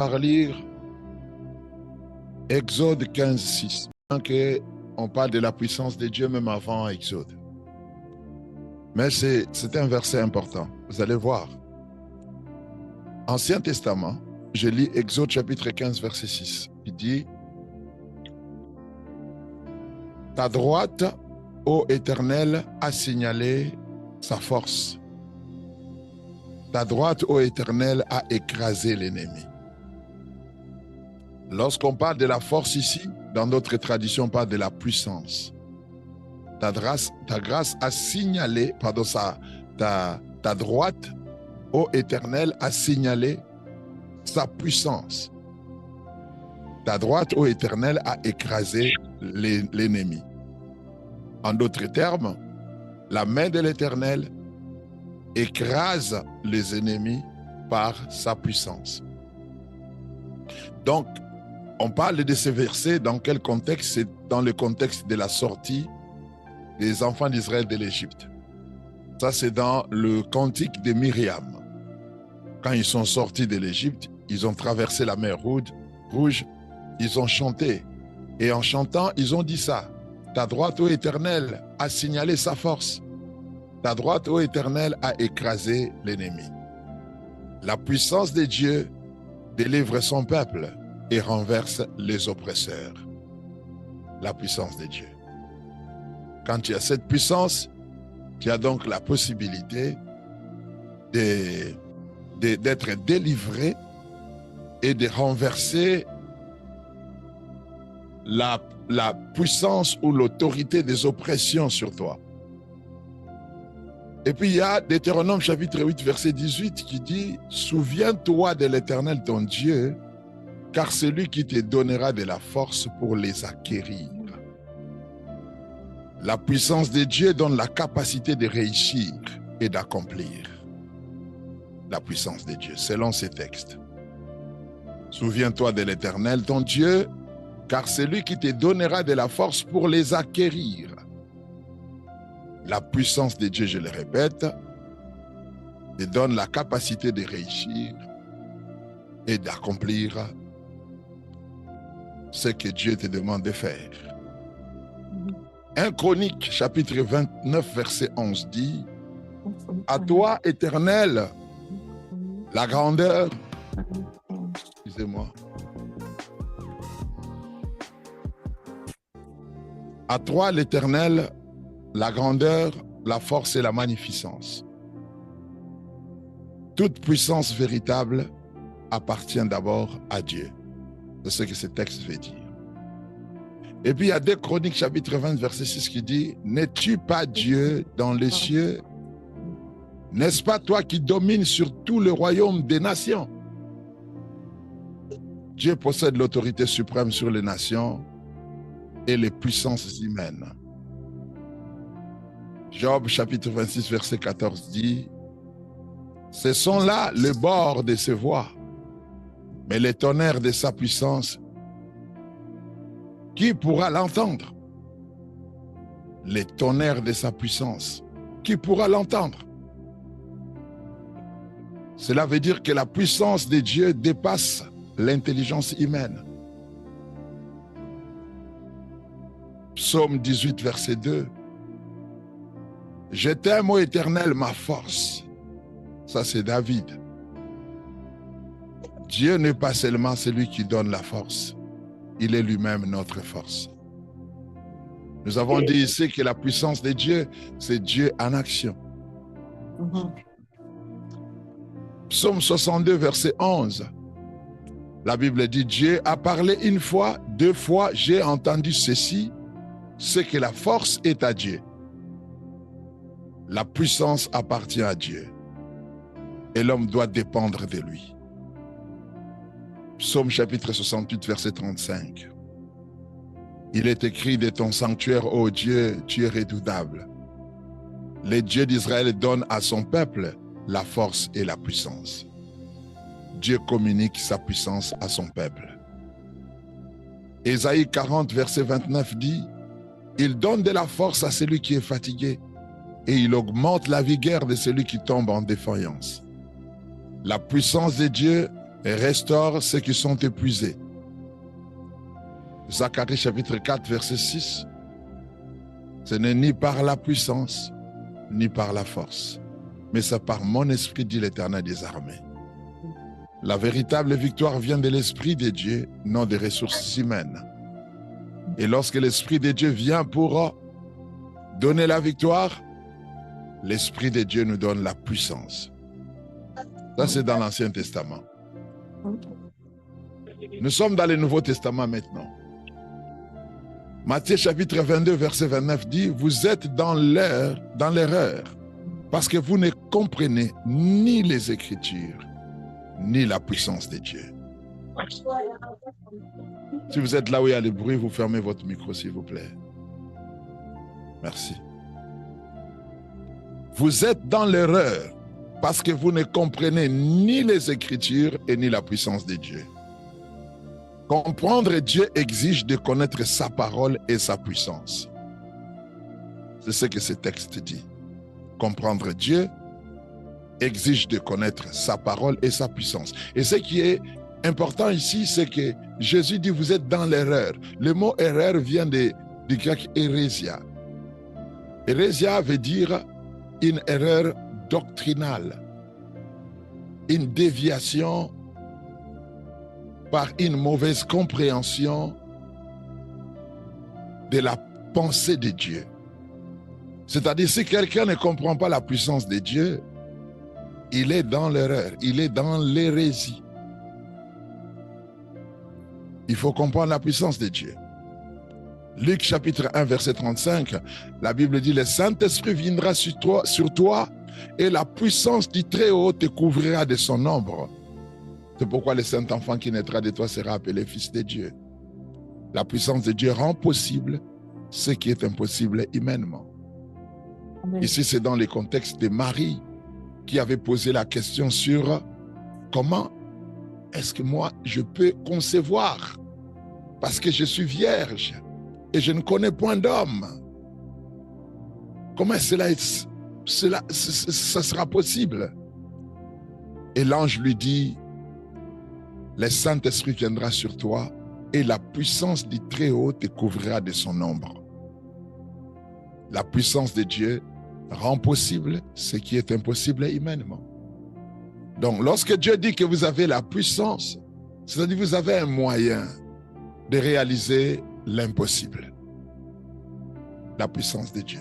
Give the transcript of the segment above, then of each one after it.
par lire Exode 15, 6. On parle de la puissance de Dieu même avant Exode. Mais c'est un verset important. Vous allez voir. Ancien Testament, je lis Exode chapitre 15, verset 6. Il dit: ta droite, ô Éternel, a signalé sa force. Ta droite, ô Éternel, a écrasé l'ennemi. Lorsqu'on parle de la force ici, dans notre tradition, on parle de la puissance. Ta grâce a signalé, ta droite, ô Éternel, a signalé sa puissance. Ta droite, ô Éternel, a écrasé l'ennemi. En d'autres termes, la main de l'Éternel écrase les ennemis par sa puissance. Donc, on parle de ces versets dans quel contexte? C'est dans le contexte de la sortie des enfants d'Israël de l'Égypte. Ça, c'est dans le cantique de Myriam. Quand ils sont sortis de l'Égypte, ils ont traversé la mer Rouge, ils ont chanté. Et en chantant, ils ont dit ça: ta droite, ô Éternel, a signalé sa force. Ta droite, ô Éternel, a écrasé l'ennemi. La puissance de Dieu délivre son peuple et renverse les oppresseurs. La puissance de Dieu. Quand tu as cette puissance, tu as donc la possibilité d'être délivré et de renverser la puissance ou l'autorité des oppressions sur toi. Et puis il y a Deutéronome chapitre 8 verset 18 qui dit: souviens-toi de l'Éternel ton Dieu, car c'est lui qui te donnera de la force pour les acquérir. La puissance de Dieu donne la capacité de réussir et d'accomplir. La puissance de Dieu, selon ces textes. Souviens-toi de l'Éternel ton Dieu, car c'est lui qui te donnera de la force pour les acquérir. La puissance de Dieu, je le répète, te donne la capacité de réussir et d'accomplir ce que Dieu te demande de faire. 1 Chronique, chapitre 29, verset 11 dit: à toi, Éternel, la grandeur, excusez-moi, à toi, l'Éternel, la grandeur, la force et la magnificence. Toute puissance véritable appartient d'abord à Dieu. C'est ce que ce texte veut dire. Et puis il y a 2 Chroniques chapitre 20 verset 6 qui dit: n'es-tu pas Dieu dans les cieux? N'est-ce pas toi qui domines sur tout le royaume des nations? Dieu possède l'autorité suprême sur les nations et les puissances humaines. Job chapitre 26 verset 14 dit: ce sont là les bords de ses voies, mais les tonnerres de sa puissance, qui pourra l'entendre? Les tonnerres de sa puissance, qui pourra l'entendre? Cela veut dire que la puissance de Dieu dépasse l'intelligence humaine. Psaume 18 verset 2: je t'aime, ô Éternel, ma force. Ça, c'est David. Dieu n'est pas seulement celui qui donne la force, il est lui-même notre force. Nous avons dit ici que la puissance de Dieu, c'est Dieu en action. Psaume 62, verset 11. La Bible dit: Dieu a parlé une fois, 2 fois, j'ai entendu ceci, c'est que la force est à Dieu. La puissance appartient à Dieu et l'homme doit dépendre de lui. Psaume chapitre 68, verset 35. Il est écrit de ton sanctuaire, ô Dieu, tu es redoutable. Le Dieu d'Israël donne à son peuple la force et la puissance. Dieu communique sa puissance à son peuple. Ésaïe 40, verset 29 dit: il donne de la force à celui qui est fatigué et il augmente la vigueur de celui qui tombe en défaillance. La puissance de Dieu et restaure ceux qui sont épuisés. Zacharie chapitre 4, verset 6. Ce n'est ni par la puissance, ni par la force, mais c'est par mon esprit, dit l'Éternel des armées. La véritable victoire vient de l'Esprit de Dieu, non des ressources humaines. Et lorsque l'Esprit de Dieu vient pour donner la victoire, l'Esprit de Dieu nous donne la puissance. Ça, c'est dans l'Ancien Testament. Nous sommes dans le Nouveau Testament maintenant. Matthieu chapitre 22, verset 29 dit, « Vous êtes dans l'erreur, parce que vous ne comprenez ni les Écritures, ni la puissance de Dieu. » Si vous êtes là où il y a le bruit, vous fermez votre micro, s'il vous plaît. Merci. Vous êtes dans l'erreur, parce que vous ne comprenez ni les Écritures et ni la puissance de Dieu. Comprendre Dieu exige de connaître sa parole et sa puissance. C'est ce que ce texte dit. Comprendre Dieu exige de connaître sa parole et sa puissance. Et ce qui est important ici, c'est que Jésus dit, vous êtes dans l'erreur. Le mot erreur vient du grec hérésia. Hérésia veut dire une erreur doctrinale, une déviation par une mauvaise compréhension de la pensée de Dieu. C'est-à-dire, si quelqu'un ne comprend pas la puissance de Dieu, il est dans l'erreur, il est dans l'hérésie. Il faut comprendre la puissance de Dieu. Luc chapitre 1, verset 35, la Bible dit, « Le Saint-Esprit viendra sur toi et la puissance du Très-Haut te couvrira de son ombre. » C'est pourquoi le Saint-Enfant qui naîtra de toi sera appelé Fils de Dieu. La puissance de Dieu rend possible ce qui est impossible humainement. Amen. Ici, c'est dans le contexte de Marie qui avait posé la question sur comment est-ce que moi je peux concevoir parce que je suis vierge et je ne connais point d'homme. Comment ça sera possible? Et l'ange lui dit, le Saint-Esprit viendra sur toi et la puissance du Très-Haut te couvrira de son ombre. La puissance de Dieu rend possible ce qui est impossible humainement. Donc, lorsque Dieu dit que vous avez la puissance, c'est-à-dire que vous avez un moyen de réaliser l'impossible. La puissance de Dieu.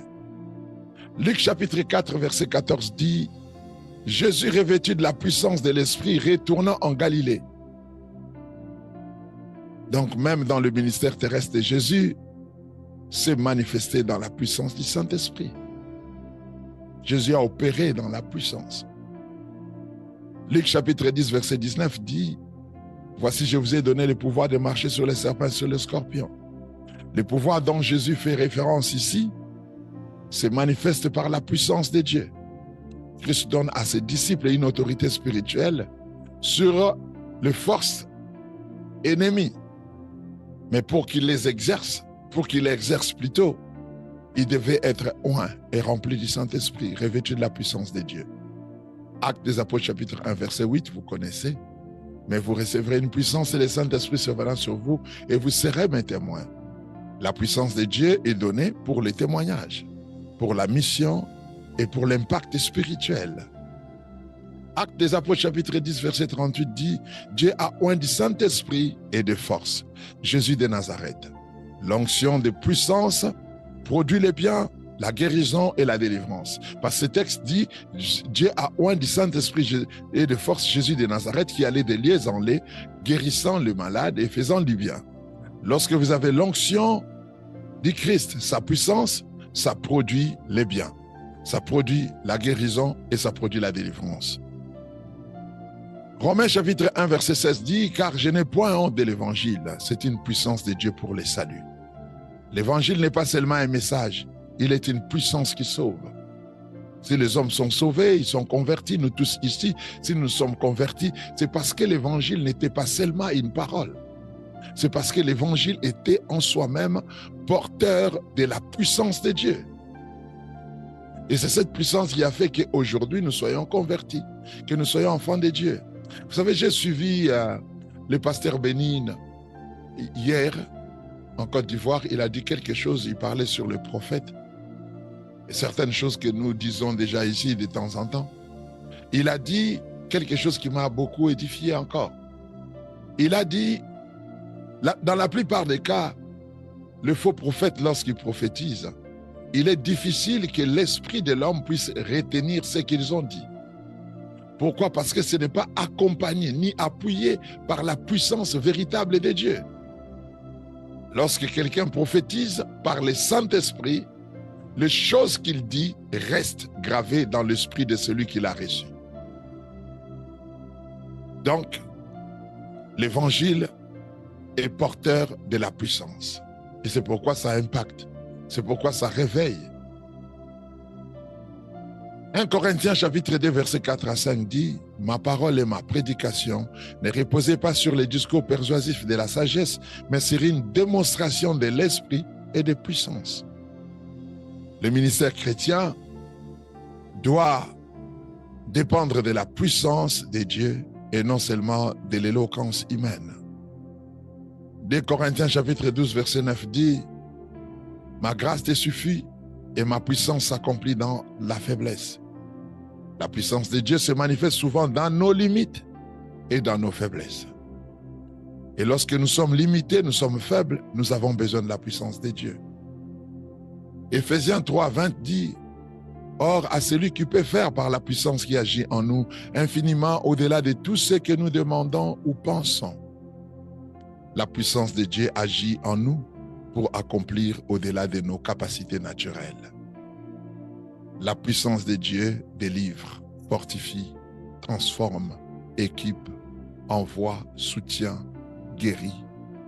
Luc chapitre 4, verset 14 dit, « Jésus revêtu de la puissance de l'Esprit, retournant en Galilée. » Donc, même dans le ministère terrestre de Jésus, s'est manifesté dans la puissance du Saint-Esprit. Jésus a opéré dans la puissance. Luc chapitre 10, verset 19 dit, « Voici, je vous ai donné le pouvoir de marcher sur les serpents et sur les scorpions. » Le pouvoir dont Jésus fait référence ici se manifeste par la puissance de Dieu. Christ donne à ses disciples une autorité spirituelle sur les forces ennemies. Mais pour qu'il les exerce, plutôt, il devait être oint et rempli du Saint-Esprit, revêtu de la puissance de Dieu. Actes des Apôtres, chapitre 1, verset 8, vous connaissez. Mais vous recevrez une puissance et le Saint-Esprit surviendra sur vous et vous serez mes témoins. La puissance de Dieu est donnée pour les témoignages, pour la mission et pour l'impact spirituel. Actes des Apôtres, chapitre 10, verset 38 dit, « Dieu a oint du Saint-Esprit et de force, Jésus de Nazareth. L'onction de puissance produit le bien, la guérison et la délivrance. » Parce que ce texte dit, Dieu a oint du Saint-Esprit et de force Jésus de Nazareth qui allait de lieux en lieu, guérissant le malade et faisant du bien. Lorsque vous avez l'onction du Christ, sa puissance, ça produit le bien. Ça produit la guérison et ça produit la délivrance. Romains chapitre 1, verset 16 dit, « Car je n'ai point honte de l'évangile, c'est une puissance de Dieu pour les saluts. » L'évangile n'est pas seulement un message, il est une puissance qui sauve. Si les hommes sont sauvés, ils sont convertis, nous tous ici, si nous sommes convertis, c'est parce que l'évangile n'était pas seulement une parole. C'est parce que l'évangile était en soi-même porteur de la puissance de Dieu. Et c'est cette puissance qui a fait qu'aujourd'hui nous soyons convertis, que nous soyons enfants de Dieu. Vous savez, j'ai suivi le pasteur Bénin hier en Côte d'Ivoire. Il a dit quelque chose, il parlait sur le prophète. Et certaines choses que nous disons déjà ici de temps en temps. Il a dit quelque chose qui m'a beaucoup édifié encore. Il a dit, dans la plupart des cas, le faux prophète, lorsqu'il prophétise, il est difficile que l'esprit de l'homme puisse retenir ce qu'ils ont dit. Pourquoi? Parce que ce n'est pas accompagné ni appuyé par la puissance véritable de Dieu. Lorsque quelqu'un prophétise par le Saint-Esprit, les choses qu'il dit restent gravées dans l'esprit de celui qui l'a reçu. Donc, l'évangile est porteur de la puissance. Et c'est pourquoi ça impacte. C'est pourquoi ça réveille. 1 Corinthiens chapitre 2 verset 4 à 5 dit « Ma parole et ma prédication ne reposaient pas sur les discours persuasifs de la sagesse, mais sur une démonstration de l'esprit et de puissance. » Le ministère chrétien doit dépendre de la puissance de Dieu et non seulement de l'éloquence humaine. 2 Corinthiens chapitre 12 verset 9 dit « Ma grâce te suffit et ma puissance s'accomplit dans la faiblesse. » La puissance de Dieu se manifeste souvent dans nos limites et dans nos faiblesses. Et lorsque nous sommes limités, nous sommes faibles, nous avons besoin de la puissance de Dieu. Éphésiens 3, 20 dit « Or, à celui qui peut faire par la puissance qui agit en nous, infiniment au-delà de tout ce que nous demandons ou pensons. » La puissance de Dieu agit en nous pour accomplir au-delà de nos capacités naturelles. La puissance de Dieu délivre, fortifie, transforme, équipe, envoie, soutient, guérit,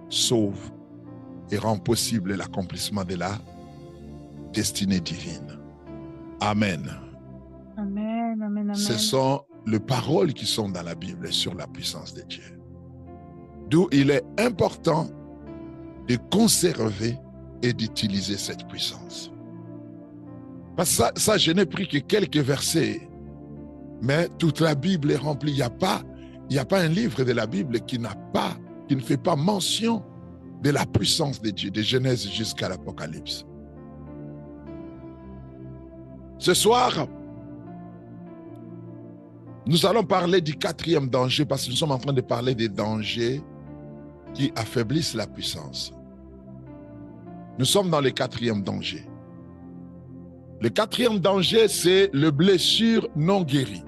sauve et rend possible l'accomplissement de la destinée divine. Amen. Amen, amen, amen. Ce sont les paroles qui sont dans la Bible sur la puissance de Dieu. D'où il est important de conserver et d'utiliser cette puissance. Parce que ça, je n'ai pris que quelques versets, mais toute la Bible est remplie. Il n'y a pas un livre de la Bible qui ne fait pas mention de la puissance de Dieu, de Genèse jusqu'à l'Apocalypse. Ce soir, nous allons parler du 4e danger parce que nous sommes en train de parler des dangers qui affaiblissent la puissance. Nous sommes dans le 4e danger. Le 4e danger, c'est les blessures non guéries.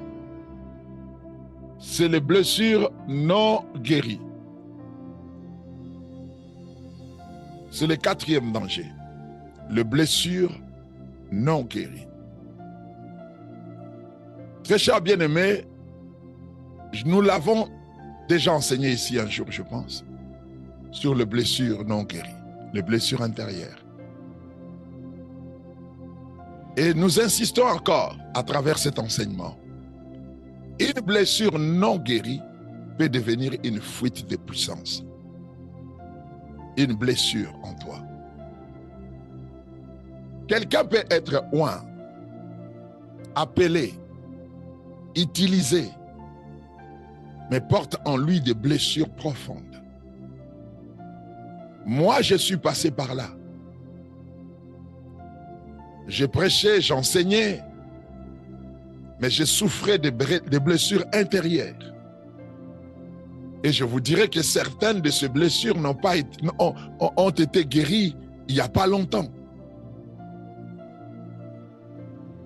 C'est les blessures non guéries. C'est le 4e danger. Les blessures non guéries. Très chers bien-aimés, nous l'avons déjà enseigné ici un jour, je pense, sur les blessures non guéries, les blessures intérieures. Et nous insistons encore à travers cet enseignement. Une blessure non guérie peut devenir une fuite de puissance. Une blessure en toi. Quelqu'un peut être oint, appelé, utilisé, mais porte en lui des blessures profondes. Moi, je suis passé par là. J'ai prêché, j'enseignais, mais je souffrais des blessures intérieures. Et je vous dirais que certaines de ces blessures ont été guéries il n'y a pas longtemps.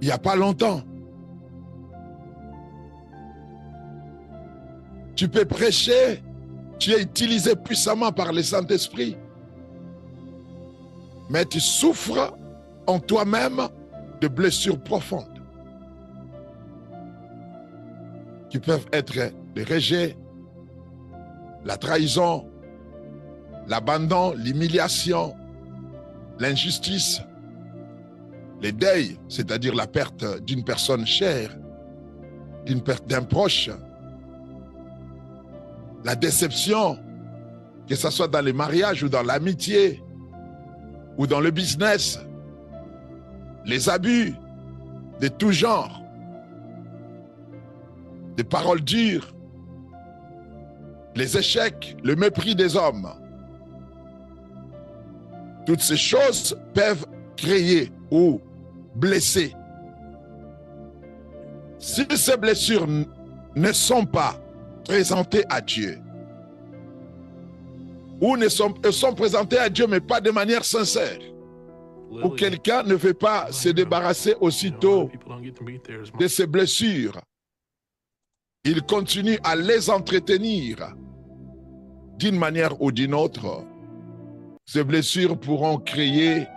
Il n'y a pas longtemps. Tu peux prêcher, tu es utilisé puissamment par le Saint-Esprit, mais tu souffres en toi-même de blessures profondes qui peuvent être le rejet, la trahison, l'abandon, l'humiliation, l'injustice, les deuils, c'est-à-dire la perte d'une personne chère, d'une perte d'un proche, la déception, que ce soit dans les mariages ou dans l'amitié ou dans le business, les abus de tout genre, des paroles dures, les échecs, le mépris des hommes. Toutes ces choses peuvent créer ou blesser. Si ces blessures ne sont pas présentées à Dieu, ou sont présentées à Dieu, mais pas de manière sincère, ou quelqu'un ne veut pas se débarrasser aussitôt de ses blessures, il continue à les entretenir d'une manière ou d'une autre. Ces blessures pourront créer,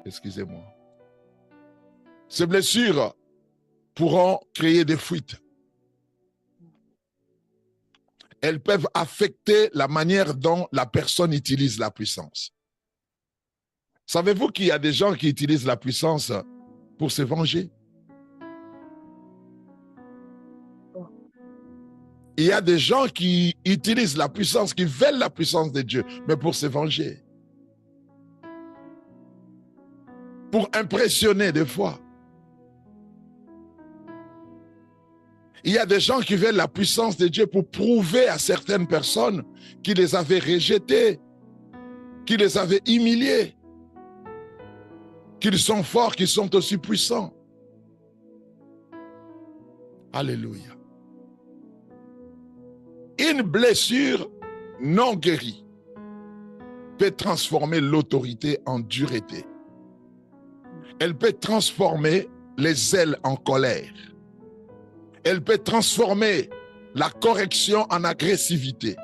excusez-moi, ces blessures pourront créer des fuites. Elles peuvent affecter la manière dont la personne utilise la puissance. Savez-vous qu'il y a des gens qui utilisent la puissance pour se venger? Il y a des gens qui utilisent la puissance, qui veulent la puissance de Dieu, mais pour se venger. Pour impressionner des fois. Il y a des gens qui veulent la puissance de Dieu pour prouver à certaines personnes qui les avaient rejetées, qui les avaient humiliées, qu'ils sont forts, qu'ils sont aussi puissants. Alléluia. Une blessure non guérie peut transformer l'autorité en dureté. Elle peut transformer les ailes en colère. Elle peut transformer la correction en agressivité.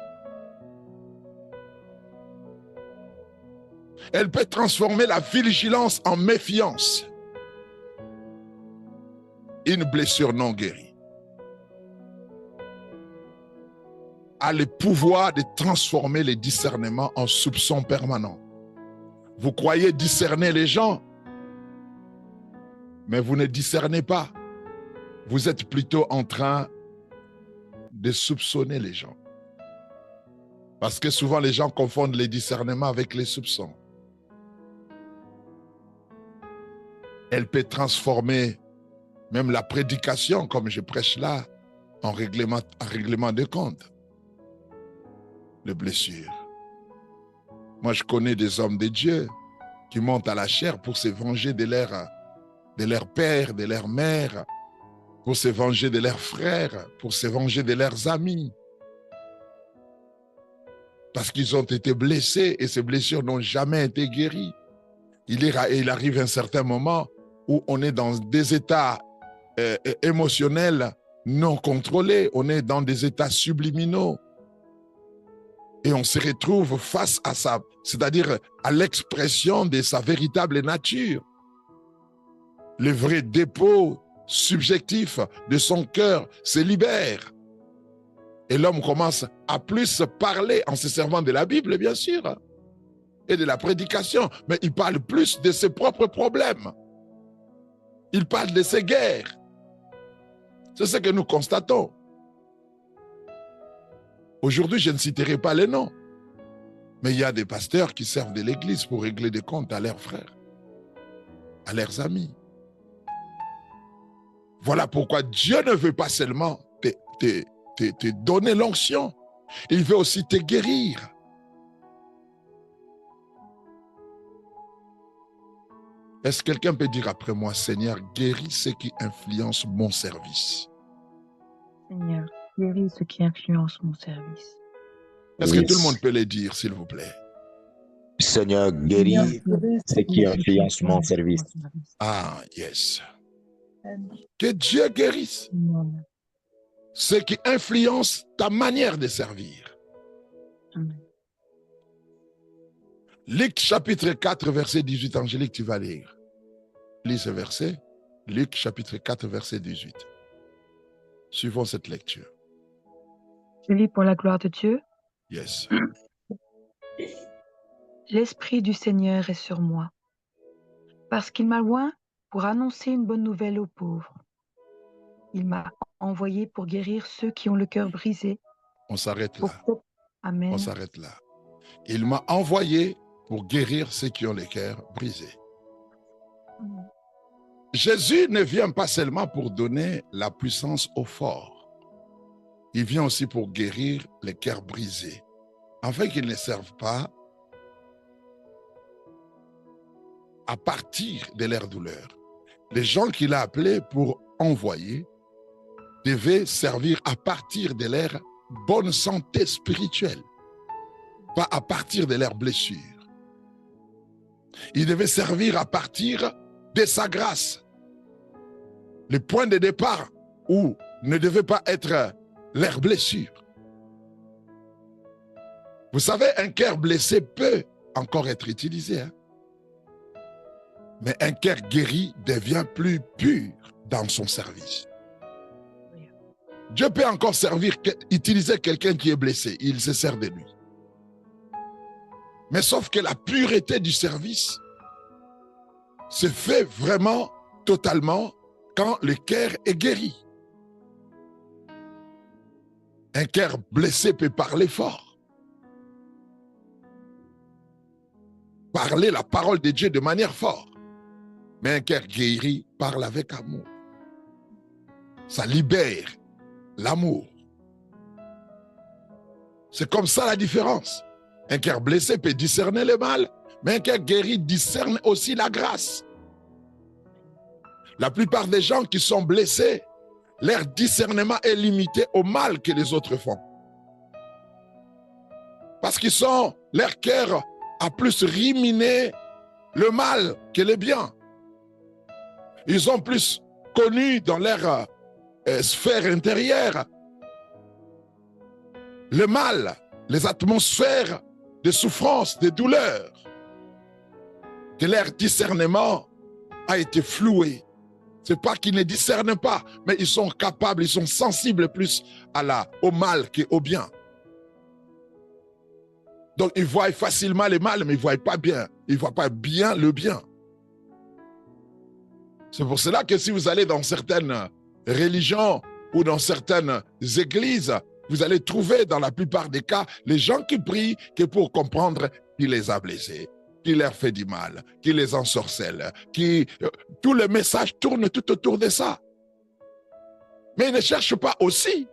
Elle peut transformer la vigilance en méfiance. Une blessure non guérie a le pouvoir de transformer les discernements en soupçons permanents. Vous croyez discerner les gens, mais vous ne discernez pas. Vous êtes plutôt en train de soupçonner les gens. Parce que souvent les gens confondent les discernements avec les soupçons. Elle peut transformer même la prédication, comme je prêche là, en règlement de compte. Les blessures. Moi, je connais des hommes de Dieu qui montent à la chair pour se venger de leur père, de leur mère, pour se venger de leurs frères, pour se venger de leurs amis. Parce qu'ils ont été blessés et ces blessures n'ont jamais été guéries. Il arrive un certain moment où on est dans des états émotionnels non contrôlés, on est dans des états subliminaux. Et on se retrouve face à ça, c'est-à-dire à l'expression de sa véritable nature. Le vrai dépôt subjectif de son cœur se libère. Et l'homme commence à plus parler en se servant de la Bible, bien sûr, et de la prédication, mais il parle plus de ses propres problèmes. Il parle de ses guerres. C'est ce que nous constatons. Aujourd'hui, je ne citerai pas les noms, mais il y a des pasteurs qui servent de l'église pour régler des comptes à leurs frères, à leurs amis. Voilà pourquoi Dieu ne veut pas seulement te donner l'onction, il veut aussi te guérir. Est-ce que quelqu'un peut dire après moi, Seigneur, guéris ce qui influence mon service? Seigneur, guéris ce qui influence mon service. Est-ce que tout le monde peut le dire, s'il vous plaît? Seigneur, guéris ce qui influence mon service. Ah, yes. Que Dieu guérisse ce qui influence ta manière de servir. Amen. Luc chapitre 4, verset 18, Angélique, tu vas lire. Lis ce verset. Luc chapitre 4, verset 18. Suivons cette lecture. Je lis pour la gloire de Dieu. Yes. L'Esprit du Seigneur est sur moi, parce qu'il m'a oint pour annoncer une bonne nouvelle aux pauvres. Il m'a envoyé pour guérir ceux qui ont le cœur brisé. On s'arrête là. Amen. On s'arrête là. Il m'a envoyé pour guérir ceux qui ont le cœur brisé. Amen. Jésus ne vient pas seulement pour donner la puissance aux forts. il vient aussi pour guérir les cœurs brisés, afin qu'ils ne servent pas à partir de leur douleur. Les gens qu'il a appelés pour envoyer devaient servir à partir de leur bonne santé spirituelle, pas à partir de leurs blessures. Il devait servir à partir de sa grâce. Le point de départ où ne devait pas être leurs blessures. Vous savez, un cœur blessé peut encore être utilisé. Mais un cœur guéri devient plus pur dans son service. Dieu peut encore utiliser quelqu'un qui est blessé. Il se sert de lui. Mais sauf que la pureté du service se fait vraiment, totalement, quand le cœur est guéri. Un cœur blessé peut parler fort. Parler la parole de Dieu de manière forte. Mais un cœur guéri parle avec amour. Ça libère l'amour. C'est comme ça la différence. Un cœur blessé peut discerner le mal, mais un cœur guéri discerne aussi la grâce. La plupart des gens qui sont blessés, leur discernement est limité au mal que les autres font. Parce qu'ils sont, leur cœur a plus ruminé le mal que le bien. Ils ont plus connu dans leur sphère intérieure le mal, les atmosphères de souffrance, de douleur, que leur discernement a été floué. Ce n'est pas qu'ils ne discernent pas, mais ils sont capables, ils sont sensibles plus au mal qu'au bien. Donc ils voient facilement le mal, mais ils ne voient pas bien. Ils ne voient pas bien le bien. C'est pour cela que si vous allez dans certaines religions ou dans certaines églises, vous allez trouver dans la plupart des cas les gens qui prient que pour comprendre qui les a blessés, qui leur fait du mal, qui les ensorcelle, tout le message tourne tout autour de ça. Mais ils ne cherchent pas aussi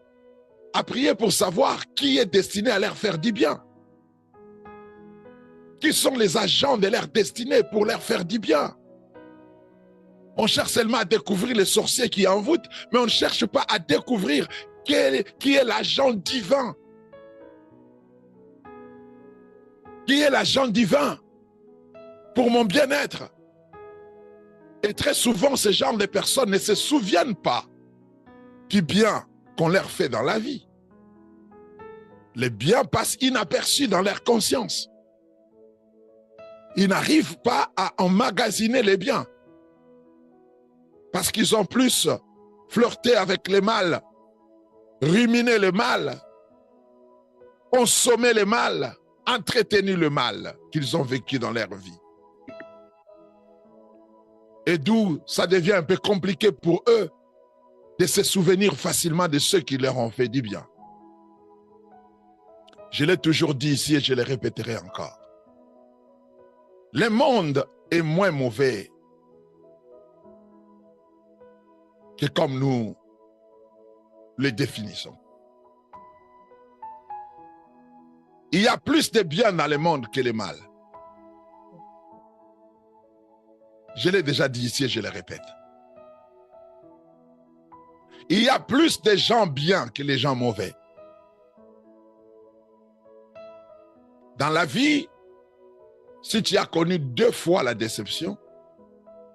à prier pour savoir qui est destiné à leur faire du bien. Qui sont les agents de leur destinée pour leur faire du bien. On cherche seulement à découvrir les sorciers qui envoûtent, mais on ne cherche pas à découvrir qui est l'agent divin. Qui est l'agent divin pour mon bien-être. Et très souvent, ce genre de personnes ne se souviennent pas du bien qu'on leur fait dans la vie. Les biens passent inaperçus dans leur conscience. Ils n'arrivent pas à emmagasiner les biens. Parce qu'ils ont plus flirté avec le mal, ruminé le mal, consommé le mal, entretenu le mal qu'ils ont vécu dans leur vie. Et d'où ça devient un peu compliqué pour eux de se souvenir facilement de ceux qui leur ont fait du bien. Je l'ai toujours dit ici et je le répéterai encore. Le monde est moins mauvais que comme nous le définissons. Il y a plus de bien dans le monde que le mal. Je l'ai déjà dit ici et je le répète. Il y a plus de gens bien que les gens mauvais. Dans la vie, si tu as connu 2 fois la déception,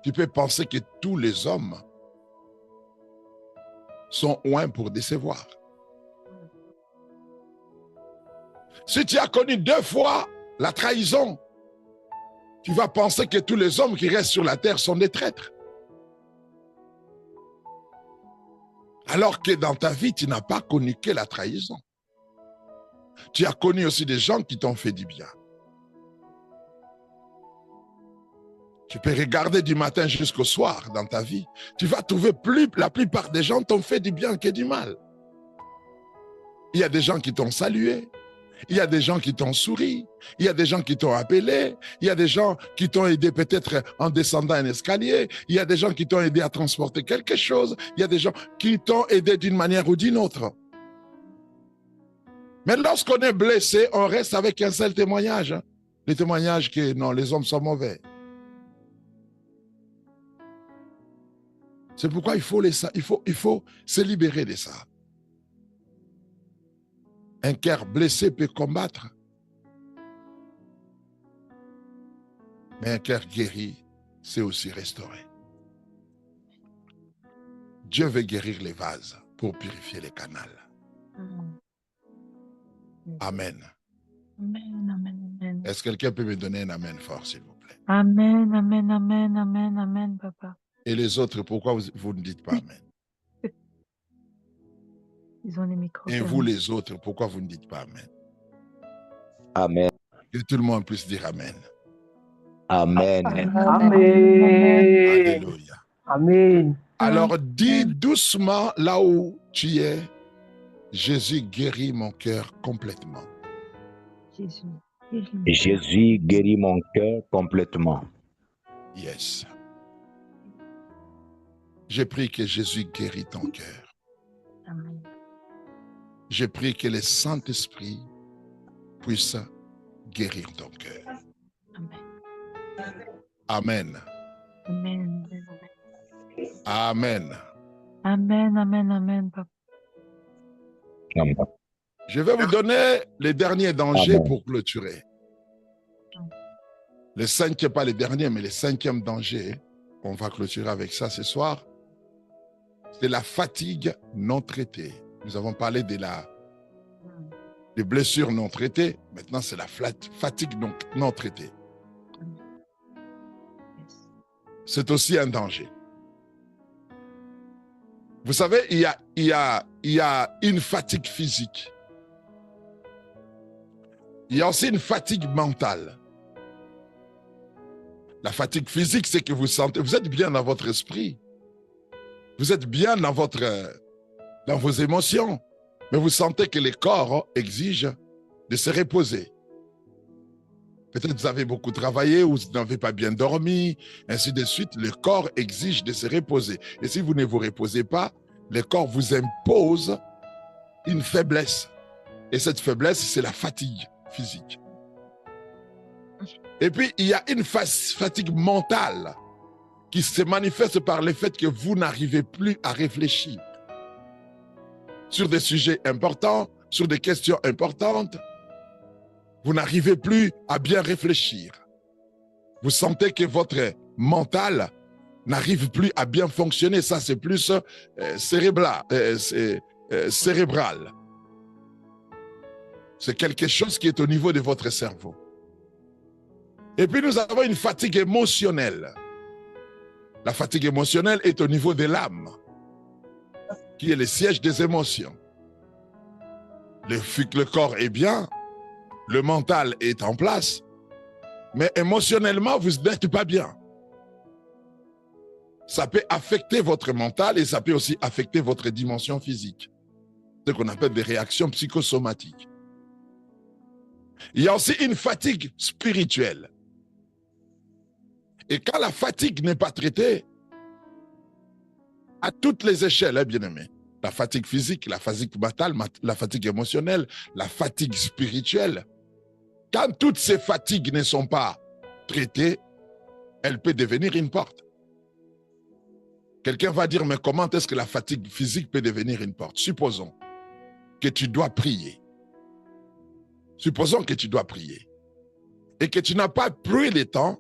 tu peux penser que tous les hommes sont loin pour décevoir. Si tu as connu 2 fois la trahison, tu vas penser que tous les hommes qui restent sur la terre sont des traîtres. Alors que dans ta vie, tu n'as pas connu que la trahison. Tu as connu aussi des gens qui t'ont fait du bien. Tu peux regarder du matin jusqu'au soir dans ta vie. Tu vas trouver la plupart des gens t'ont fait du bien que du mal. Il y a des gens qui t'ont salué. Il y a des gens qui t'ont souri. Il y a des gens qui t'ont appelé. Il y a des gens qui t'ont aidé peut-être en descendant un escalier. Il y a des gens qui t'ont aidé à transporter quelque chose. Il y a des gens qui t'ont aidé d'une manière ou d'une autre. Mais lorsqu'on est blessé, on reste avec un seul témoignage. Hein. Le témoignage que non, les hommes sont mauvais. C'est pourquoi il faut se libérer de ça. Un cœur blessé peut combattre. Mais un cœur guéri, c'est aussi restaurer. Dieu veut guérir les vases pour purifier les canals. Amen. Amen, amen, amen. Est-ce que quelqu'un peut me donner un amen fort, s'il vous plaît? Amen, amen, amen, amen, amen, papa. Et les autres, pourquoi vous ne dites pas amen? Ils ont les micros. Et vous, les autres, pourquoi vous ne dites pas amen? Amen. Que tout le monde puisse dire amen. Amen. Amen. Alléluia. Amen. Alors, dis doucement là où tu es, Jésus guérit mon cœur complètement. Jésus guérit mon cœur complètement. Yes. J'ai pris que Jésus guérit ton cœur. Amen. J'ai pris que le Saint-Esprit puisse guérir ton cœur. Amen. Amen. Amen. Amen. Amen, amen, amen, papa. Amen. Je vais vous donner les derniers dangers Amen. pour clôturer. Le cinquième, pas les derniers, mais le cinquième danger, on va clôturer avec ça ce soir, c'est la fatigue non traitée. Nous avons parlé des blessures non traitées. Maintenant, c'est la fatigue non traitée. C'est aussi un danger. Vous savez, il y a une fatigue physique. Il y a aussi une fatigue mentale. La fatigue physique, c'est que vous êtes bien dans votre esprit. Vous êtes bien dans vos émotions. Mais vous sentez que le corps exige de se reposer. Peut-être que vous avez beaucoup travaillé ou vous n'avez pas bien dormi, ainsi de suite. Le corps exige de se reposer. Et si vous ne vous reposez pas, le corps vous impose une faiblesse. Et cette faiblesse, c'est la fatigue physique. Et puis, il y a une fatigue mentale qui se manifeste par le fait que vous n'arrivez plus à réfléchir sur des sujets importants, sur des questions importantes. Vous n'arrivez plus à bien réfléchir. Vous sentez que votre mental n'arrive plus à bien fonctionner. Ça, c'est plus cérébral. C'est quelque chose qui est au niveau de votre cerveau. Et puis, nous avons une fatigue émotionnelle. La fatigue émotionnelle est au niveau de l'âme, qui est le siège des émotions. Le corps est bien, le mental est en place, mais émotionnellement, vous n'êtes pas bien. Ça peut affecter votre mental et ça peut aussi affecter votre dimension physique. Ce qu'on appelle des réactions psychosomatiques. Il y a aussi une fatigue spirituelle. Et quand la fatigue n'est pas traitée, à toutes les échelles, bien aimés, la fatigue physique, la fatigue mentale, la fatigue émotionnelle, la fatigue spirituelle, quand toutes ces fatigues ne sont pas traitées, elle peut devenir une porte. Quelqu'un va dire, mais comment est-ce que la fatigue physique peut devenir une porte? Supposons que tu dois prier. Supposons que tu dois prier. Et que tu n'as pas pris le temps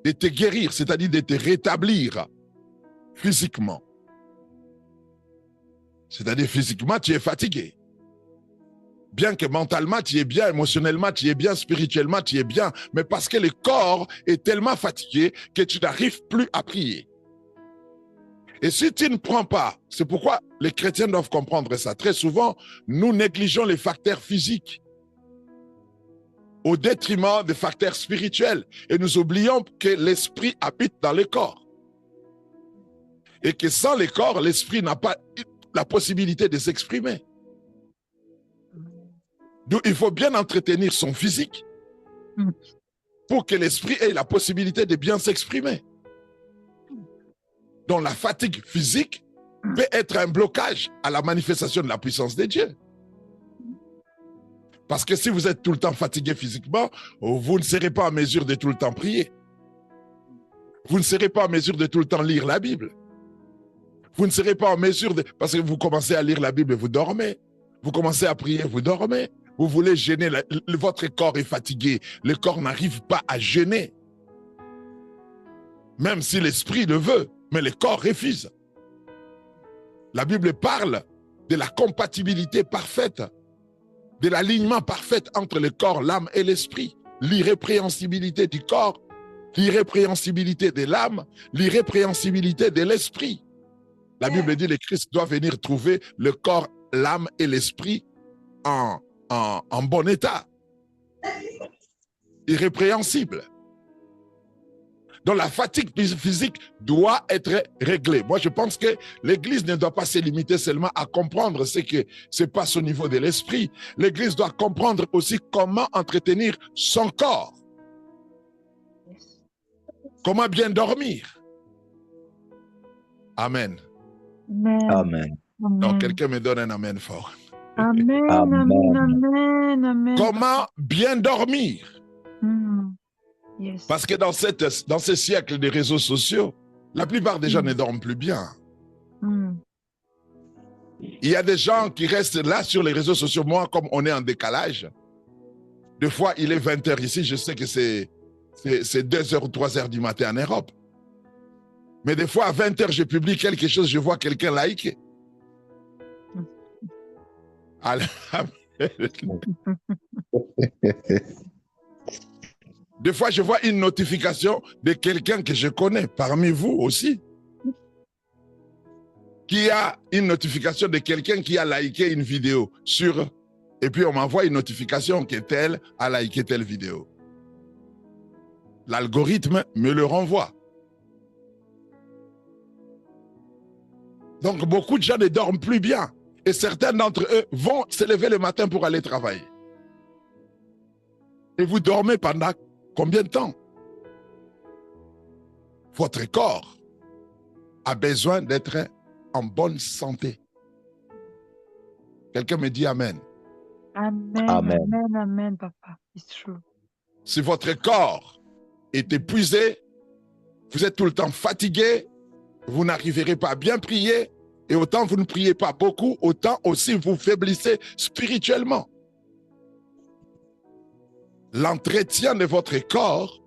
de te guérir, c'est-à-dire de te rétablir physiquement. C'est-à-dire physiquement, tu es fatigué. Bien que mentalement, tu es bien, émotionnellement, tu es bien, spirituellement, tu es bien, mais parce que le corps est tellement fatigué que tu n'arrives plus à prier. Et si tu ne prends pas, c'est pourquoi les chrétiens doivent comprendre ça. Très souvent, nous négligeons les facteurs physiques au détriment des facteurs spirituels. Et nous oublions que l'esprit habite dans le corps. Et que sans le corps, l'esprit n'a pas la possibilité de s'exprimer. Donc, il faut bien entretenir son physique pour que l'esprit ait la possibilité de bien s'exprimer. Donc, la fatigue physique peut être un blocage à la manifestation de la puissance de Dieu. Parce que si vous êtes tout le temps fatigué physiquement, vous ne serez pas en mesure de tout le temps prier. Vous ne serez pas en mesure de tout le temps lire la Bible. Vous ne serez pas en mesure de... Parce que vous commencez à lire la Bible et vous dormez. Vous commencez à prier, vous dormez. Vous voulez jeûner, votre corps est fatigué. Le corps n'arrive pas à jeûner. Même si l'esprit le veut, mais le corps refuse. La Bible parle de la compatibilité parfaite, de l'alignement parfait entre le corps, l'âme et l'esprit. L'irrépréhensibilité du corps, l'irrépréhensibilité de l'âme, l'irrépréhensibilité de l'esprit. La Bible dit que le Christ doit venir trouver le corps, l'âme et l'esprit en bon état. Irrépréhensible. Donc la fatigue physique doit être réglée. Moi, je pense que l'Église ne doit pas se limiter seulement à comprendre ce que se passe au niveau de l'esprit. L'Église doit comprendre aussi comment entretenir son corps. Comment bien dormir. Amen. Amen. Donc, quelqu'un me donne un amen fort. Amen, amen, amen, amen. Comment bien dormir? Yes. Parce que dans ce siècle des réseaux sociaux, la plupart des gens ne dorment plus bien. Il y a des gens qui restent là sur les réseaux sociaux. Moi, comme on est en décalage, des fois, il est 20h ici, je sais que c'est 2h ou 3h du matin en Europe. Mais des fois, à 20h, je publie quelque chose, je vois quelqu'un liker. Des fois, je vois une notification de quelqu'un que je connais, parmi vous aussi, qui a une notification de quelqu'un qui a liké une vidéo sur... Et puis, on m'envoie une notification que tel a liké telle vidéo. L'algorithme me le renvoie. Donc, beaucoup de gens ne dorment plus bien. Et certains d'entre eux vont se lever le matin pour aller travailler. Et vous dormez pendant combien de temps? Votre corps a besoin d'être en bonne santé. Quelqu'un me dit Amen. Amen, Amen. amen, amen, papa. It's true. Si votre corps est épuisé, vous êtes tout le temps fatigué, vous n'arriverez pas à bien prier, et autant vous ne priez pas beaucoup, autant aussi vous faiblissez spirituellement. L'entretien de votre corps,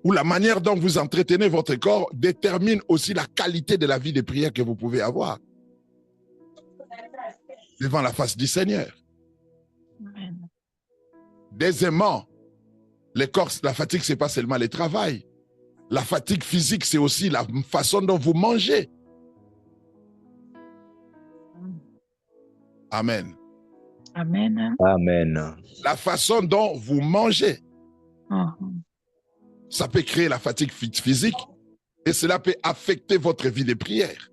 ou la manière dont vous entretenez votre corps, détermine aussi la qualité de la vie de prière que vous pouvez avoir devant la face du Seigneur. Amen. Deuxièmement, le corps, la fatigue, ce n'est pas seulement le travail. La fatigue physique, c'est aussi la façon dont vous mangez. Amen. Amen. Amen. La façon dont vous mangez, Mhm. ça peut créer la fatigue physique et cela peut affecter votre vie de prière.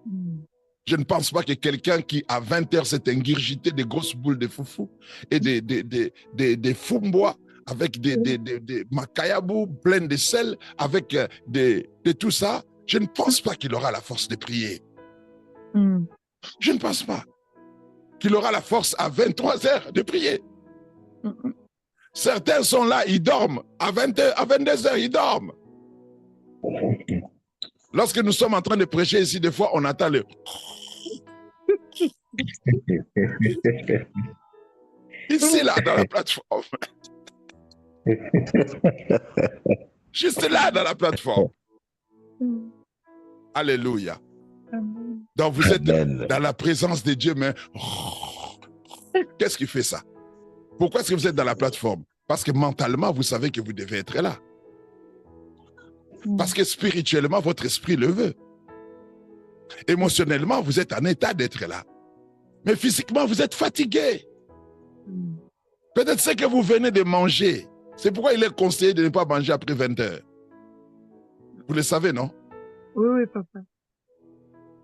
Mm. Je ne pense pas que quelqu'un qui, à 20h, s'est ingurgité des grosses boules de foufou et des fumbois avec des macayabou pleins de sel, avec de tout ça, je ne pense pas qu'il aura la force de prier. Mm. Je ne pense pas qu'il aura la force à 23h de prier. Mm. Certains sont là, ils dorment. À 22h, ils dorment. Lorsque nous sommes en train de prêcher ici, des fois, on attend le... Ici, là, dans la plateforme. Juste là, dans la plateforme. Mm. Alléluia. Amen. Donc, vous êtes Amen. dans la présence de Dieu, mais... Qu'est-ce qui fait ça? Pourquoi est-ce que vous êtes dans la plateforme? Parce que mentalement, vous savez que vous devez être là. Parce que spirituellement, votre esprit le veut. Émotionnellement, vous êtes en état d'être là. Mais physiquement, vous êtes fatigué. Mm. Peut-être c'est que vous venez de manger. C'est pourquoi il est conseillé de ne pas manger après 20h. Vous le savez, non? Oui, oui, papa.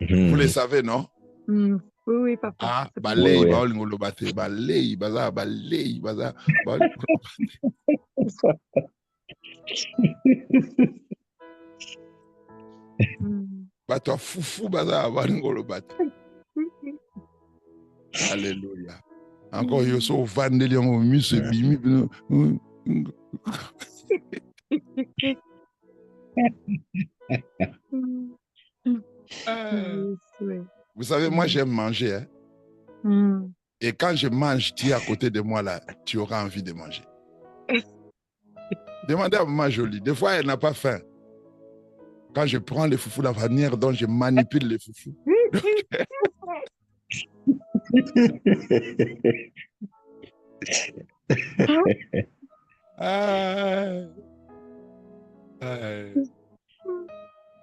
Vous le savez, non? Mm. Oui, oui, papa. Ah, C'est balei, Oui, oui. baoli ngolobate, balei, baza, balei, baza, baoli. Mm. Bato foufou, baza, baoli ngolobate. Alléluia. Encore, il y a ce vandelion au musée, bimi. Vous savez, moi, j'aime manger. Hein? Et quand je mange, tu es à côté de moi, là, tu auras envie de manger. Demandez à maman Jolie. Des fois, elle n'a pas faim. Quand je prends les foufous, la manière dont je manipule les foufous.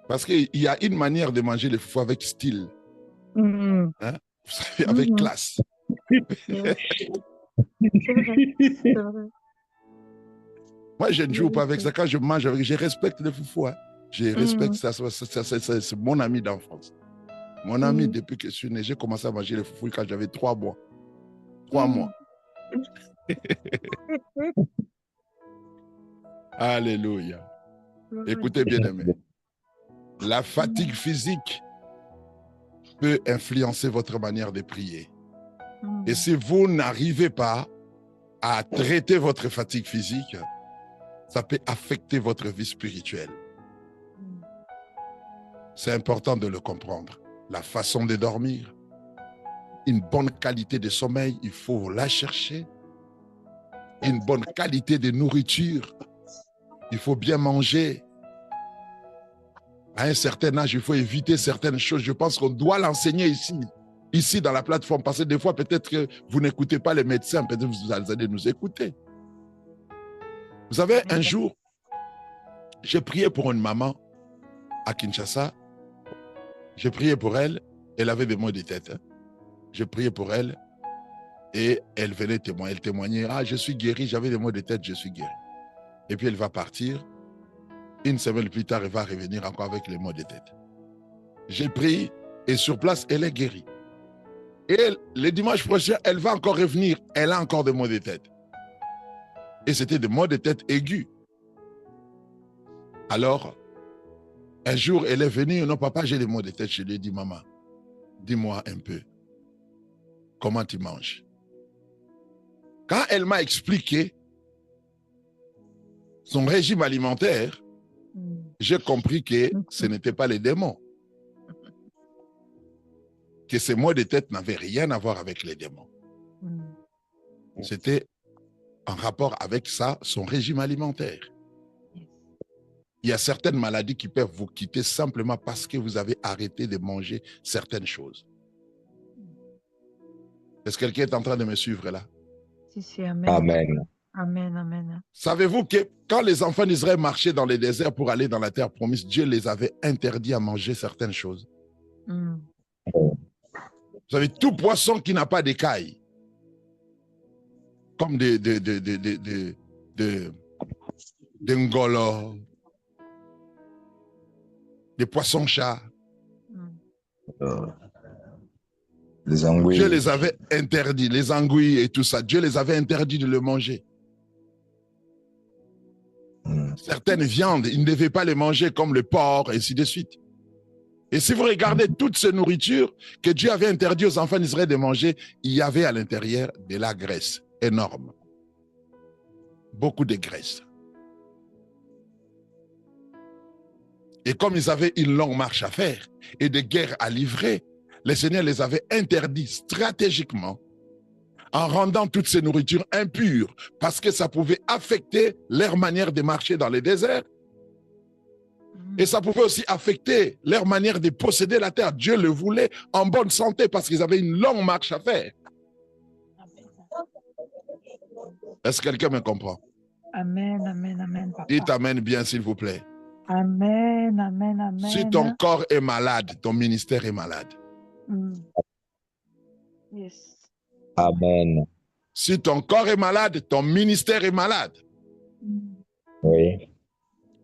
Parce qu'il y a une manière de manger les foufous avec style. Hein? Vous savez, avec classe. Moi, je ne joue pas avec ça. Quand je mange avec, je respecte les foufous. Hein? Je respecte ça. C'est mon ami d'enfance. Mon ami, depuis que je suis né, j'ai commencé à manger les foufous quand j'avais 3 mois. 3 mois. Alléluia. Écoutez bien aimé. La fatigue physique peut influencer votre manière de prier. Et si vous n'arrivez pas à traiter votre fatigue physique, ça peut affecter votre vie spirituelle. C'est important de le comprendre. La façon de dormir, une bonne qualité de sommeil, il faut la chercher. Une bonne qualité de nourriture, il faut bien manger. À un certain âge, il faut éviter certaines choses. Je pense qu'on doit l'enseigner ici dans la plateforme, parce que des fois, peut-être que vous n'écoutez pas les médecins, peut-être que vous allez nous écouter. Vous savez, un jour, j'ai prié pour une maman à Kinshasa. J'ai prié pour elle. Elle avait des maux de tête. Hein. J'ai prié pour elle et elle venait témoigner. Elle témoignait, ah, je suis guéri, j'avais des maux de tête, je suis guéri. Et puis elle va partir. Une semaine plus tard, elle va revenir encore avec les maux de tête. J'ai prié et sur place, elle est guérie. Et le dimanche prochain, elle va encore revenir. Elle a encore des maux de tête. Et c'était des maux de tête aigus. Alors, un jour, elle est venue. Non, papa, j'ai des maux de tête. Je lui ai dit, maman, dis-moi un peu, comment tu manges? Quand elle m'a expliqué son régime alimentaire, j'ai compris que ce n'était pas les démons. Que ces maux de tête n'avaient rien à voir avec les démons. C'était en rapport avec ça, son régime alimentaire. Il y a certaines maladies qui peuvent vous quitter simplement parce que vous avez arrêté de manger certaines choses. Est-ce que quelqu'un est en train de me suivre là? Si, amen. Amen. Amen, amen. Savez-vous que quand les enfants d'Israël marchaient dans les déserts pour aller dans la terre promise, Dieu les avait interdits à manger certaines choses? Vous savez, tout poisson qui n'a pas d'écailles, comme des ngolo, des poissons-chats, Les anguilles. Dieu les avait interdits, les anguilles et tout ça, Dieu les avait interdits de le manger. Certaines viandes, ils ne devaient pas les manger comme le porc, et ainsi de suite. Et si vous regardez toutes ces nourritures que Dieu avait interdit aux enfants d'Israël de manger, il y avait à l'intérieur de la graisse énorme. Beaucoup de graisse. Et comme ils avaient une longue marche à faire et des guerres à livrer, le Seigneur les avait interdits stratégiquement en rendant toutes ces nourritures impures parce que ça pouvait affecter leur manière de marcher dans les déserts. Et ça pouvait aussi affecter leur manière de posséder la terre. Dieu le voulait en bonne santé parce qu'ils avaient une longue marche à faire. Est-ce que quelqu'un me comprend? Amen, amen, amen. Papa. Dites amen bien, s'il vous plaît. Amen, amen, amen. Si ton corps est malade, ton ministère est malade. Yes. Amen. Si ton corps est malade, ton ministère est malade. Oui.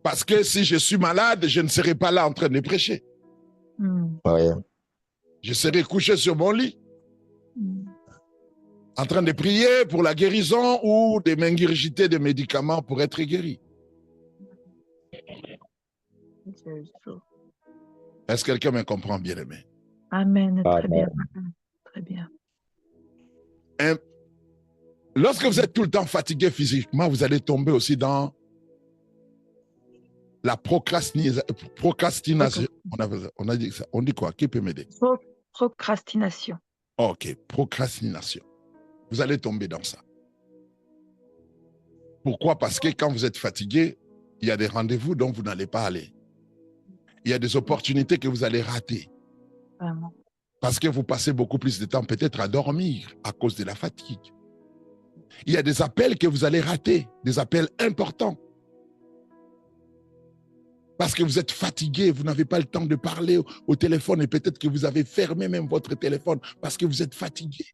Parce que si je suis malade, je ne serai pas là en train de prêcher. Oui. Je serai couché sur mon lit, en train de prier pour la guérison ou de m'ingurgiter des médicaments pour être guéri. Est-ce que quelqu'un me comprend, bien-aimé? Amen, très Amen. bien. Très bien. Lorsque vous êtes tout le temps fatigué physiquement, vous allez tomber aussi dans la procrastination. On a dit ça. On dit quoi? Qui peut m'aider? Procrastination. Ok, procrastination. Vous allez tomber dans ça. Pourquoi? Parce que quand vous êtes fatigué, il y a des rendez-vous dont vous n'allez pas aller. Il y a des opportunités que vous allez rater. Vraiment. Parce que vous passez beaucoup plus de temps peut-être à dormir à cause de la fatigue. Il y a des appels que vous allez rater, des appels importants. Parce que vous êtes fatigué, vous n'avez pas le temps de parler au téléphone et peut-être que vous avez fermé même votre téléphone parce que vous êtes fatigué.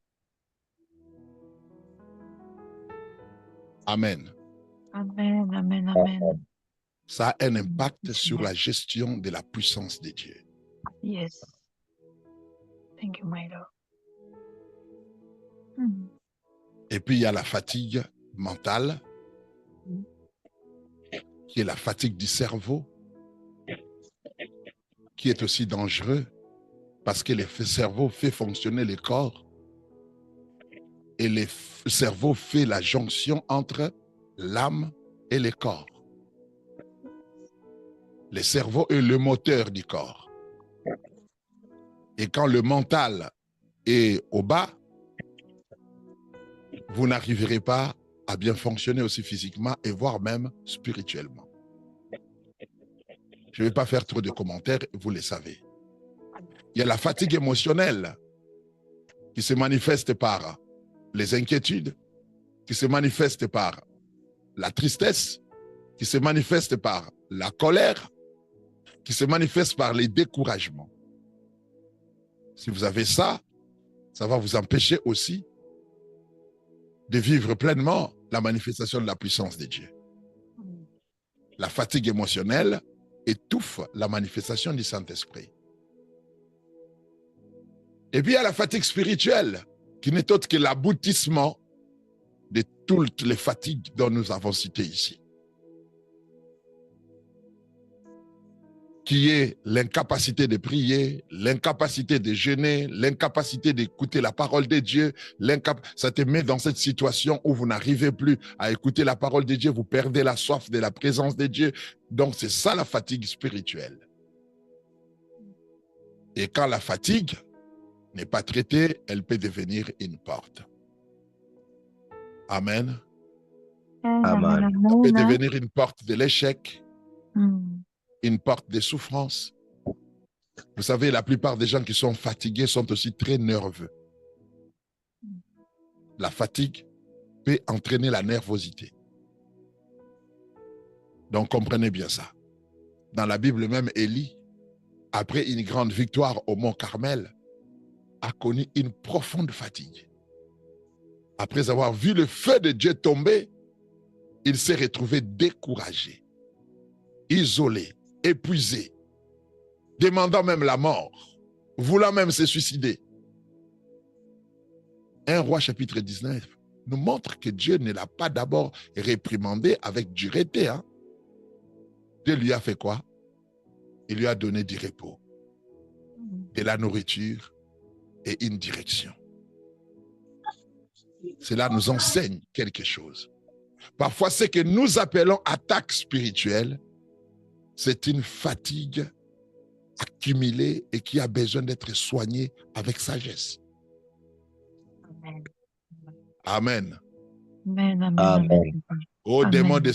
Amen. Amen, amen, amen. Ça a un impact sur la gestion de la puissance de Dieu. Yes. Thank you, my Lord. Et puis, il y a la fatigue mentale, qui est la fatigue du cerveau, qui est aussi dangereux parce que le cerveau fait fonctionner le corps et le cerveau fait la jonction entre l'âme et le corps. Le cerveau est le moteur du corps. Et quand le mental est au bas, vous n'arriverez pas à bien fonctionner aussi physiquement et voire même spirituellement. Je ne vais pas faire trop de commentaires, vous le savez. Il y a la fatigue émotionnelle qui se manifeste par les inquiétudes, qui se manifeste par la tristesse, qui se manifeste par la colère, qui se manifeste par les découragements. Si vous avez ça, ça va vous empêcher aussi de vivre pleinement la manifestation de la puissance de Dieu. La fatigue émotionnelle étouffe la manifestation du Saint-Esprit. Et puis il y a la fatigue spirituelle, qui n'est autre que l'aboutissement de toutes les fatigues dont nous avons cité ici. Qui est l'incapacité de prier, l'incapacité de jeûner, l'incapacité d'écouter la parole de Dieu. Ça te met dans cette situation où vous n'arrivez plus à écouter la parole de Dieu, vous perdez la soif de la présence de Dieu. Donc c'est ça la fatigue spirituelle. Et quand la fatigue n'est pas traitée, elle peut devenir une porte. Amen. Amen. Ça peut devenir une porte de l'échec, une porte de souffrance. Vous savez, la plupart des gens qui sont fatigués sont aussi très nerveux. La fatigue peut entraîner la nervosité. Donc, comprenez bien ça. Dans la Bible même, Élie, après une grande victoire au mont Carmel, a connu une profonde fatigue. Après avoir vu le feu de Dieu tomber, il s'est retrouvé découragé, isolé, épuisé, demandant même la mort, voulant même se suicider. 1 Roi chapitre 19 nous montre que Dieu ne l'a pas d'abord réprimandé avec dureté. Dieu lui a fait quoi? Il lui a donné du repos, de la nourriture et une direction. Cela nous enseigne quelque chose. Parfois, ce que nous appelons attaque spirituelle, c'est une fatigue accumulée et qui a besoin d'être soignée avec sagesse. Amen. Amen, amen, Amen. amen. Oh, Amen. démon de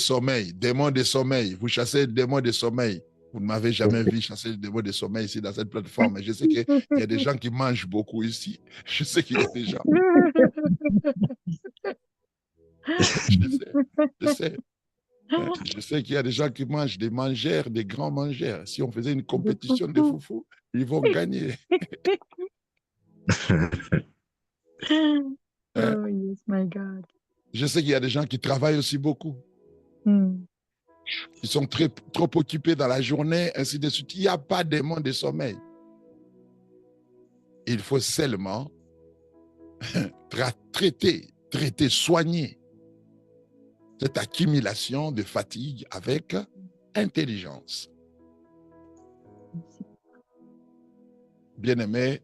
sommeil, vous chassez le démon de sommeil. Vous ne m'avez jamais vu chasser le démon de sommeil ici dans cette plateforme. Mais je sais qu'il y a des gens qui mangent beaucoup ici. Je sais qu'il y a des gens. Je sais qu'il y a des gens qui mangent des mangeurs, des grands mangeurs. Si on faisait une compétition de foufou, ils vont gagner. Oh, yes, my God. Je sais qu'il y a des gens qui travaillent aussi beaucoup. Ils sont trop occupés dans la journée, ainsi de suite. Il n'y a pas de démon de sommeil. Il faut seulement traiter, soigner cette accumulation de fatigue avec intelligence. Bien-aimé,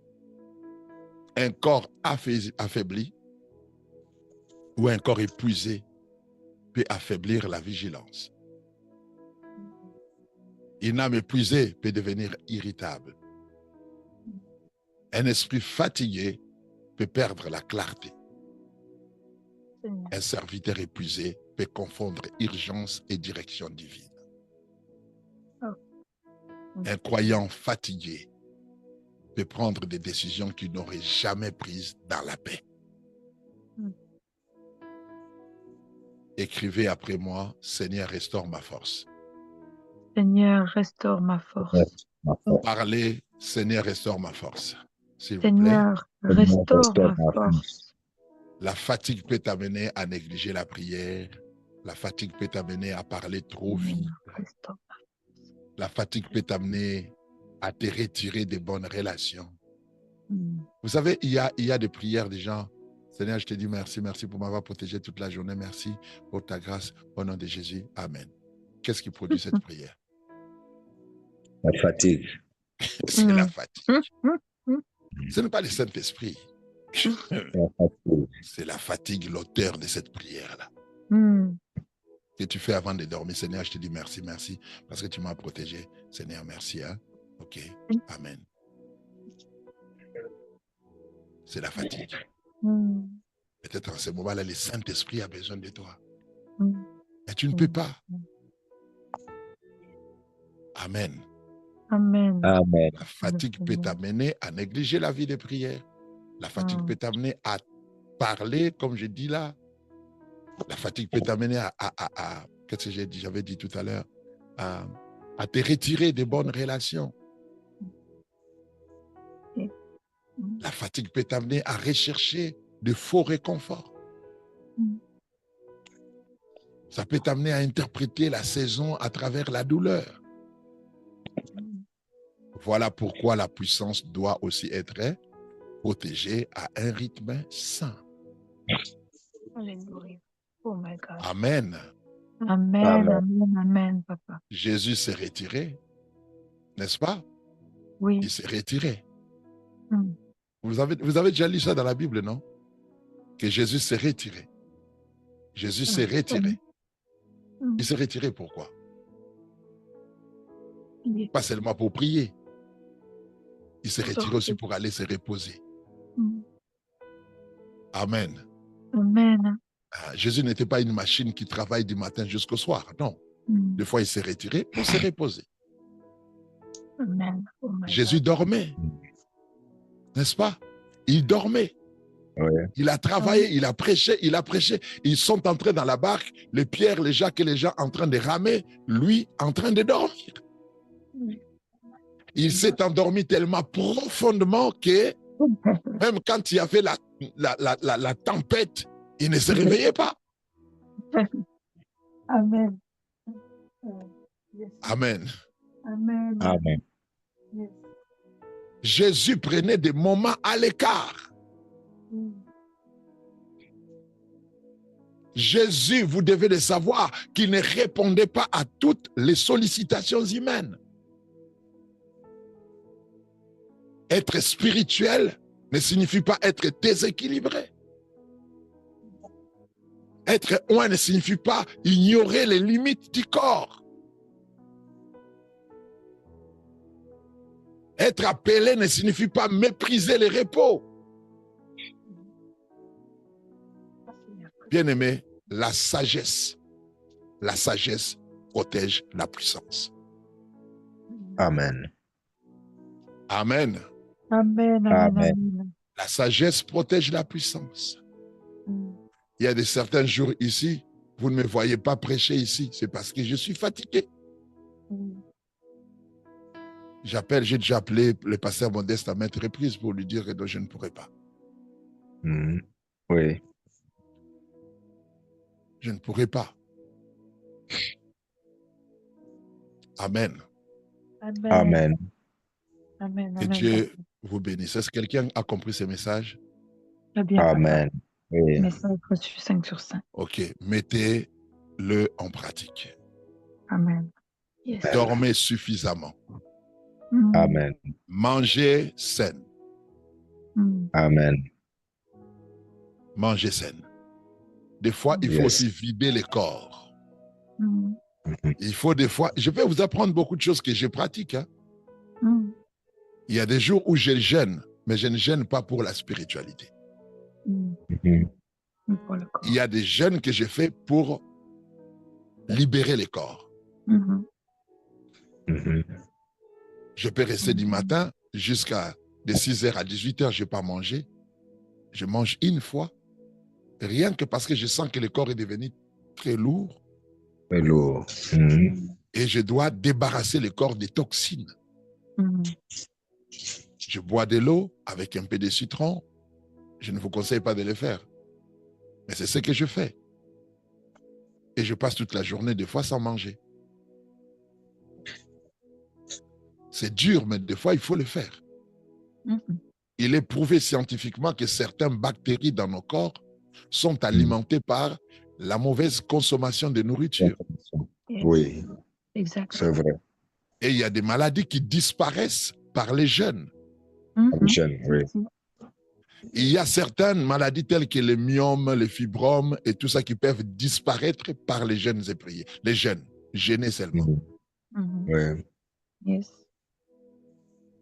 un corps affaibli ou un corps épuisé peut affaiblir la vigilance. Une âme épuisée peut devenir irritable. Un esprit fatigué peut perdre la clarté. Seigneur. Un serviteur épuisé peut confondre urgence et direction divine. Un croyant fatigué peut prendre des décisions qu'il n'aurait jamais prises dans la paix. Écrivez après moi, Seigneur, restaure ma force. Seigneur, restaure ma force. Parlez, Seigneur, restaure ma force. S'il vous plaît. Seigneur, restaure ma force. La fatigue peut t'amener à négliger la prière. La fatigue peut t'amener à parler trop vite. Restaure ma La fatigue peut t'amener à te retirer des bonnes relations. Vous savez, il y a des prières des gens. Seigneur, je te dis merci, merci pour m'avoir protégé toute la journée. Merci pour ta grâce. Au nom de Jésus, Amen. Qu'est-ce qui produit cette prière? La fatigue. C'est la fatigue. Ce n'est pas le Saint-Esprit. C'est la fatigue, l'auteur de cette prière-là. Que tu fais avant de dormir. Seigneur, je te dis merci, merci, parce que tu m'as protégé. Seigneur, merci. Hein? Ok, Amen. C'est la fatigue. Peut-être en ce moment-là, le Saint-Esprit a besoin de toi. Mais tu ne peux pas. Amen. Amen. Amen. La fatigue peut t'amener à négliger la vie de prière. La fatigue peut t'amener à parler, comme je dis là. La fatigue peut t'amener à qu'est-ce que j'ai dit? J'avais dit tout à l'heure, à te retirer des bonnes relations. La fatigue peut t'amener à rechercher de faux réconforts. Ça peut t'amener à interpréter la saison à travers la douleur. Voilà pourquoi la puissance doit aussi être protégée à un rythme sain. Alléluia. Oh my God. Amen. Amen, amen, amen, papa. Jésus s'est retiré, n'est-ce pas? Oui. Il s'est retiré. Vous avez déjà lu ça dans la Bible, non? Que Jésus s'est retiré. Jésus s'est retiré. Il s'est retiré pourquoi? Pas seulement pour prier. Il s'est retiré aussi pour aller se reposer. Amen. Amen. Jésus n'était pas une machine qui travaille du matin jusqu'au soir. Non. Des fois, il s'est retiré pour se reposer. Amen. Oh Jésus dormait. N'est-ce pas? Il dormait. Ouais. Il a travaillé, il a prêché, Ils sont entrés dans la barque, les Pierre, les Jacques et les gens en train de ramer, lui en train de dormir. Il s'est endormi tellement profondément que même quand il y avait la tempête, il ne se réveillait pas. Amen. Amen. Amen. Amen. Jésus prenait des moments à l'écart. Jésus, vous devez le savoir, qu'il ne répondait pas à toutes les sollicitations humaines. Être spirituel ne signifie pas être déséquilibré. Être loin ne signifie pas ignorer les limites du corps. Être appelé ne signifie pas mépriser les repos. Bien-aimé, la sagesse protège la puissance. Amen. Amen. Amen. Amen. La sagesse protège la puissance. Il y a certains jours ici, vous ne me voyez pas prêcher ici, c'est parce que je suis fatigué. J'ai déjà appelé le pasteur Modeste à maintes reprises pour lui dire que je ne pourrais pas. Oui. Je ne pourrais pas. Amen. Amen. Amen. Que Dieu vous bénisse. Est-ce que quelqu'un a compris ce message? Très bien. Amen. Oui. Message reçu 5 sur 5. Ok, mettez-le en pratique. Amen. Yes. Dormez suffisamment. Amen. Mangez sain. Amen. Mangez sain. des fois, il faut Yes. aussi vider les corps. Mhm. Il faut des fois, je vais vous apprendre beaucoup de choses que je pratique. Hein. Mhm. Il y a des jours où je jeûne, mais je ne jeûne pas pour la spiritualité. Mhm. Pour le corps. Il y a des jeûnes que je fais pour libérer les corps. Mhm. Je peux rester du matin jusqu'à de 6h à 18h, je n'ai pas mangé. Je mange une fois, rien que parce que je sens que le corps est devenu très lourd Très lourd. et je dois débarrasser le corps des toxines. Mhm. Je bois de l'eau avec un peu de citron. Je ne vous conseille pas de le faire. Mais c'est ce que je fais. Et je passe toute la journée, des fois, sans manger. C'est dur, mais des fois, il faut le faire. Mhm. Il est prouvé scientifiquement que certaines bactéries dans nos corps sont alimentées par la mauvaise consommation de nourriture. Oui, Exact. c'est vrai. Et il y a des maladies qui disparaissent par les jeunes. Mhm. Jeune, oui. Il y a certaines maladies telles que les myomes, les fibromes et tout ça qui peuvent disparaître par les jeunes épriers. Les jeunes, gênés seulement. Mhm. Oui. Yes.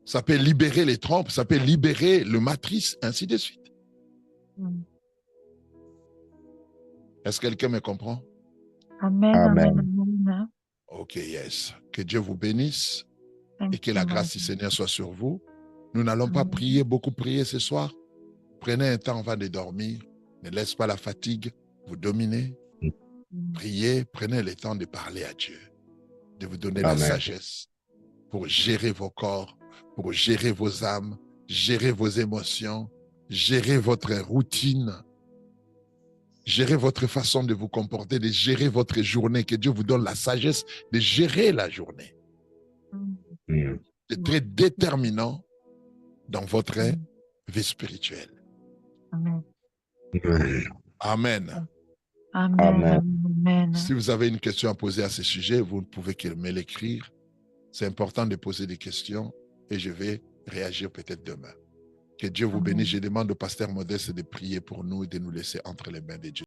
Ça peut libérer les trompes, ça peut libérer le matrice, ainsi de suite. Mhm. Est-ce que quelqu'un me comprend? Amen, Amen. amen, amen. Ok, yes. Que Dieu vous bénisse Thank et que you, la Lord. grâce du Seigneur soit sur vous. Nous n'allons pas Amen. prier, beaucoup prier ce soir. Prenez un temps avant de dormir. Ne laisse pas la fatigue vous dominer. Mhm. Priez, prenez le temps de parler à Dieu, de vous donner la Amen. sagesse pour gérer vos corps, pour gérer vos âmes, gérer vos émotions, gérer votre routine, gérer votre façon de vous comporter, de gérer votre journée. Que Dieu vous donne la sagesse de gérer la journée. Mhm. C'est très déterminant dans votre Mhm. vie spirituelle. Amen. Amen. Amen, Amen. amen. Si vous avez une question à poser à ce sujet, vous ne pouvez que me l'écrire. C'est important de poser des questions et je vais réagir peut-être demain. Que Dieu vous Amen. bénisse. Je demande au pasteur Modeste de prier pour nous et de nous laisser entre les mains de Dieu.